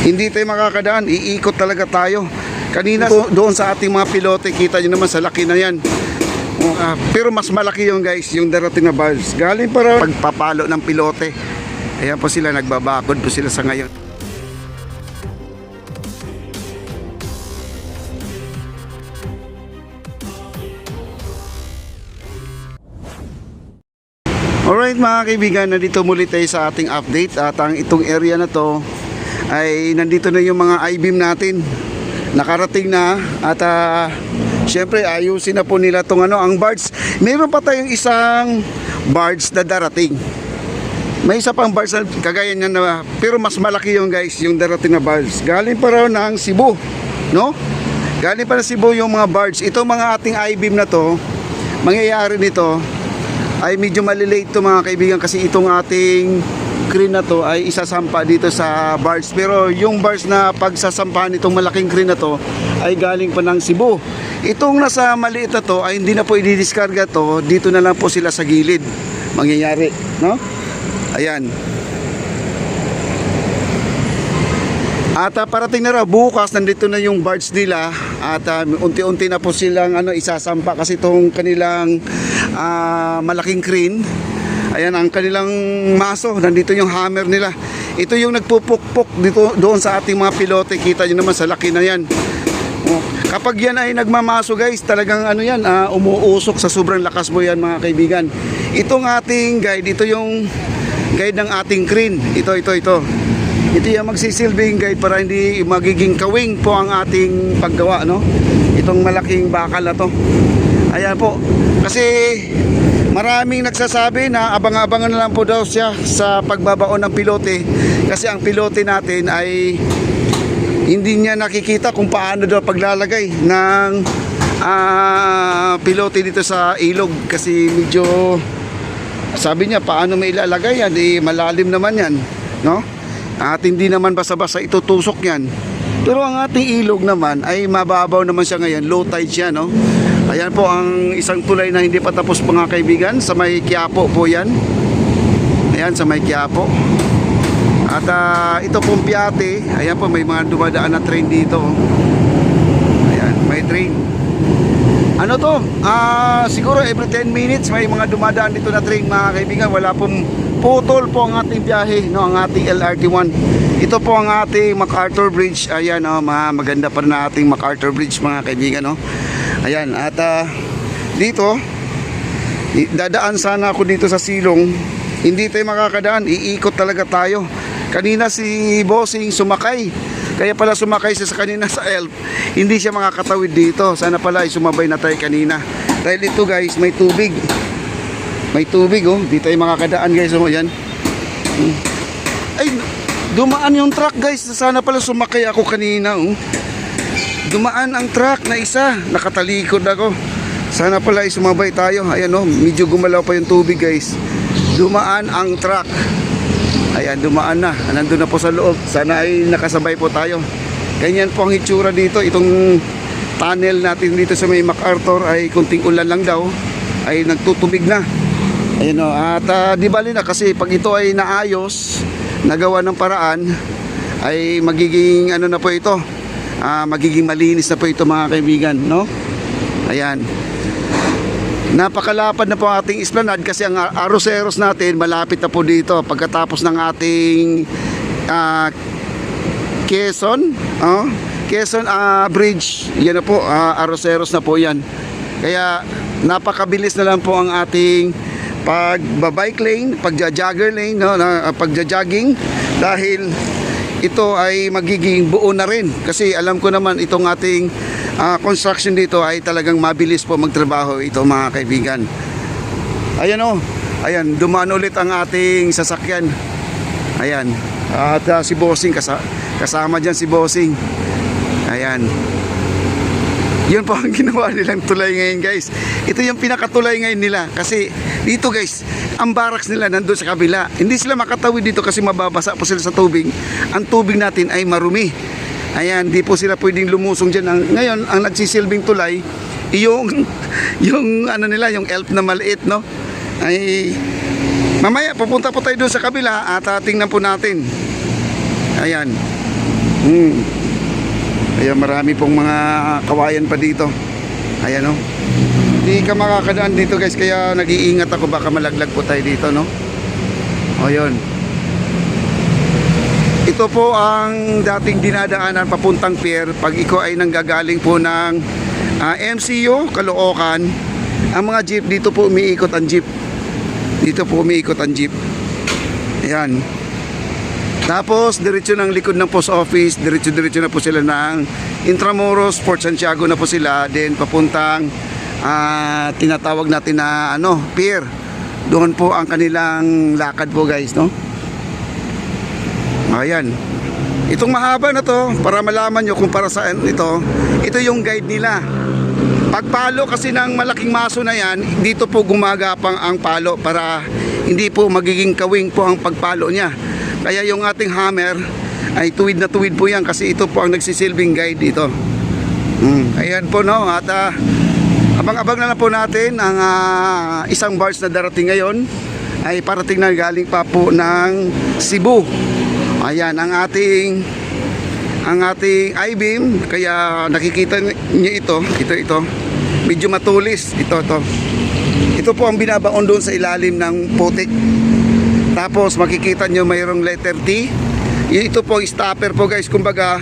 Hindi tayo makakadaan, iikot talaga tayo. Kanina doon sa ating mga pilote, kita nyo naman sa laki na yan. Pero mas malaki yung guys, yung darating na barge. Galing para pagpapalo ng pilote. Ayan po sila, nagbabakod po sila sa ngayon. Alright mga kaibigan, nandito muli tayo sa ating update. At ang itong area na to ay nandito na yung mga I-beam natin. Nakarating na at syempre ayusin na po nila tong ang barge. Meron pa tayong isang barge na darating. May isa pang barge na kagaya niyan na, pero mas malaki yung guys, yung darating na barge. Galing pa raw ng Cebu, no? Galing pa ng Cebu yung mga barge. Ito mga ating I-beam na to, mangyayari nito ay medyo malilate to mga kaibigan, kasi itong ating crane na to ay isasampa dito sa barge. Pero yung barge na pagsasampahan itong malaking crane na to ay galing pa ng Cebu. Itong nasa maliit na to ay hindi na po i-discarga to, dito na lang po sila sa gilid mangyayari, no? Ayan. At parating na raw bukas, nandito na yung barge nila at unti-unti na po silang isasampa, kasi itong kanilang malaking crane, ayan ang kanilang maso, nandito yung hammer nila. Ito yung nagpupukpok dito doon sa ating mga pilote, kita nyo naman sa laki na yan. Kapag yan ay nagmamaso guys, talagang umuusok sa sobrang lakas mo yan mga kaibigan. Itong ating guide, ito yung guide ng ating crane. Ito yung magsisilbing guide para hindi magiging kawing po ang ating paggawa, no? Itong malaking bakal na to. Ayan po. Kasi maraming nagsasabi na abang-abangan na lang po daw siya sa pagbabaon ng pilote, kasi ang pilote natin ay hindi niya nakikita kung paano daw paglalagay ng pilote dito sa ilog, kasi medyo sabi niya paano may ilalagay yan, malalim naman yan, no? At hindi naman basta-basta itutusok yan. Pero ang ating ilog naman ay mababaw naman siya ngayon, low tide siya, no? Ayan po ang isang tulay na hindi pa tapos mga kaibigan, sa may Quiapo po yan. Ayan, sa may Quiapo. At ito pong Piate, ayan po, may mga dumadaan na train dito. Ayan, may train. Ano to? Siguro every 10 minutes may mga dumadaan dito na train mga kaibigan. Wala pong putol po ang ating biyahe, no? Ang ating LRT1. Ito po ang ating MacArthur Bridge. Ayan, maganda pa na ating MacArthur Bridge mga kaibigan, no? Ayan, at dito dadaan sana ako dito sa silong. Hindi tayo makakadaan, iikot talaga tayo. Kanina si Bossing sumakay, kaya pala sumakay siya sa kanina sa ELF. Hindi siya makakatawid dito. Sana pala ay sumabay na tayo kanina. Dahil ito guys, may tubig. May tubig, oh. Di tayo makakadaan guys, oh. Yan. Ay, dumaan yung truck guys. Sana pala sumakay ako kanina, oh. Dumaan ang truck na isa. Nakatalikod ako. Sana pala ay sumabay tayo. Ayan, oh. Medyo gumalaw pa yung tubig guys. Dumaan ang truck. Ayan, dumaan na. Nandun na po sa loob. Sana ay nakasabay po tayo. Ganyan po ang itsura dito. Itong tunnel natin dito sa may MacArthur ay kunting ulan lang daw ay nagtutubig na. Ayan o. At di bali na, kasi pag ito ay naayos, nagawa ng paraan, ay magiging na po ito. Magiging malinis na po ito mga kaibigan, no? Ayan. Napakalapad na po ang ating esplanade, kasi ang Arroceros natin malapit na po dito. Pagkatapos ng ating Quezon Bridge, yan na po, Arroceros na po yan. Kaya napakabilis na lang po ang ating pag-bike lane, pagja-jogger lane, no? Pagja-jogging, dahil ito ay magiging buo na rin. Kasi alam ko naman itong ating construction dito ay talagang mabilis po magtrabaho ito mga kaibigan. Ayan o, ayan, dumaan ulit ang ating sasakyan. Ayan, at si Bossing kasama dyan, si Bossing. Ayan, yun po ang ginawa nilang tulay ngayon guys. Ito yung pinakatulay ngayon nila, kasi dito guys, ang barracks nila nandun sa kabila. Hindi sila makatawid dito kasi mababasa po sila sa tubig. Ang tubig natin ay marumi. Ayan, di po sila pwedeng lumusong dyan. Ngayon, ang nagsisilbing tulay, yung nila, yung ELF na maliit, no? Ay, mamaya, pupunta po tayo doon sa kabila at tingnan po natin. Ayan. Ayan, marami pong mga kawayan pa dito. Ayan, oh. Hindi ka makakadaan dito, guys, kaya nag-iingat ako, baka malaglag po tayo dito, no? O, yun. Ito po ang dating dinadaanan papuntang pier pag ikaw ay nanggagaling po ng MCU, Caloocan. Ang mga jeep dito po umiikot ang jeep. Dito po umiikot ang jeep. Ayan. Tapos diretso ng likod ng post office, diretso na po sila ng Intramuros, Port Santiago na po sila, then papuntang tinatawag natin na pier. Doon po ang kanilang lakad po, guys, no? Ayan. Itong mahaba na to, para malaman nyo kung para saan ito yung guide nila. Pagpalo kasi ng malaking maso na yan, dito po gumagapang ang palo para hindi po magiging kawing po ang pagpalo niya. Kaya yung ating hammer ay tuwid na tuwid po yan kasi ito po ang nagsisilbing guide dito. Ayan po, no? At abang-abang na lang po natin ang isang barge na darating ngayon ay parating na galing pa po ng Cebu. Ayan ang ating I-beam, kaya nakikita niyo ito medyo matulis ito po ang binabaon doon sa ilalim ng putik. Tapos makikita niyo mayroong letter T. Ito po stopper po, guys, kumbaga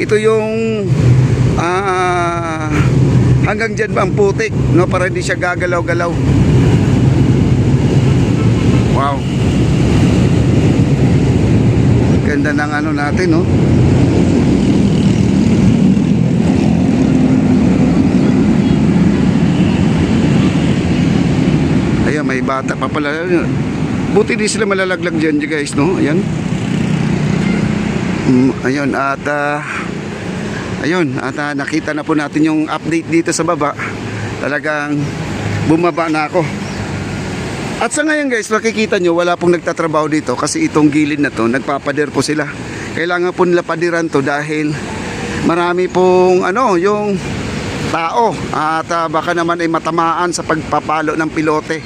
ito yung hanggang dyan ba ang putik, no, para hindi siya gagalaw-galaw. Wow, ganda ng natin, no? Ayan, may bata pa pala. Buti di sila malalaglag dyan, guys, no? Ayan. Ayun, at nakita na po natin yung update dito sa baba. Talagang bumaba na ako. At sa ngayon, guys, makikita nyo wala pong nagtatrabaho dito kasi itong gilid na to nagpapader po sila. Kailangan po nila padiran to dahil marami pong yung tao at baka naman ay matamaan sa pagpapalo ng pilote.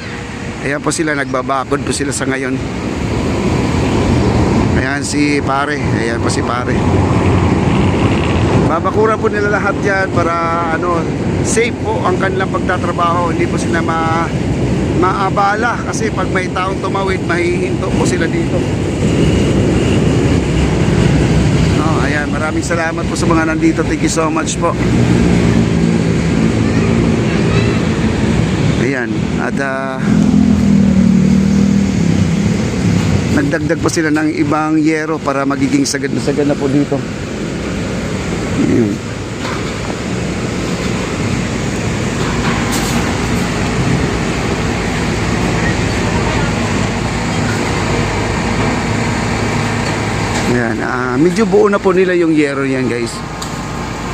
Ayan po sila, nagbabakod po sila sa ngayon. Ayan si pare, ayan po si pare. Babakuran po nila lahat yan para safe po ang kanilang pagtatrabaho. Hindi po sila maabala kasi pag may taong tumawid, mahihinto po sila dito. Ayan, maraming salamat po sa mga nandito. Thank you so much po. Ayan, at nagdagdag po sila ng ibang yero para magiging sagad na po dito. Ayan. Ayan, medyo buo na po nila yung yero yan, guys.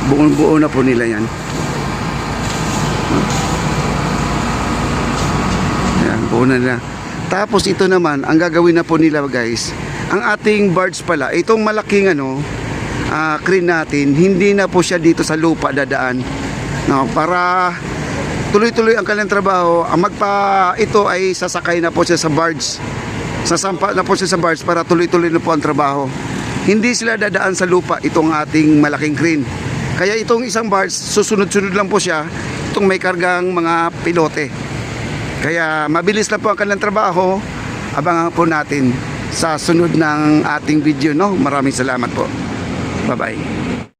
Buo na po nila yan. Ayan, buo na nila. Tapos ito naman, ang gagawin na po nila, guys, ang ating barge pala, itong malaking crane natin, hindi na po siya dito sa lupa dadaan. No, para tuloy-tuloy ang kanilang trabaho, ito ay sasakay na po siya sa barge. Sasampa na po siya sa barge para tuloy-tuloy na po ang trabaho. Hindi sila dadaan sa lupa itong ating malaking crane. Kaya itong isang barge, susunod-sunod lang po siya itong may kargang mga pilote. Kaya mabilis lang po ang kanilang trabaho. Abangan po natin sa sunod ng ating video, no? Maraming salamat po. Bye-bye.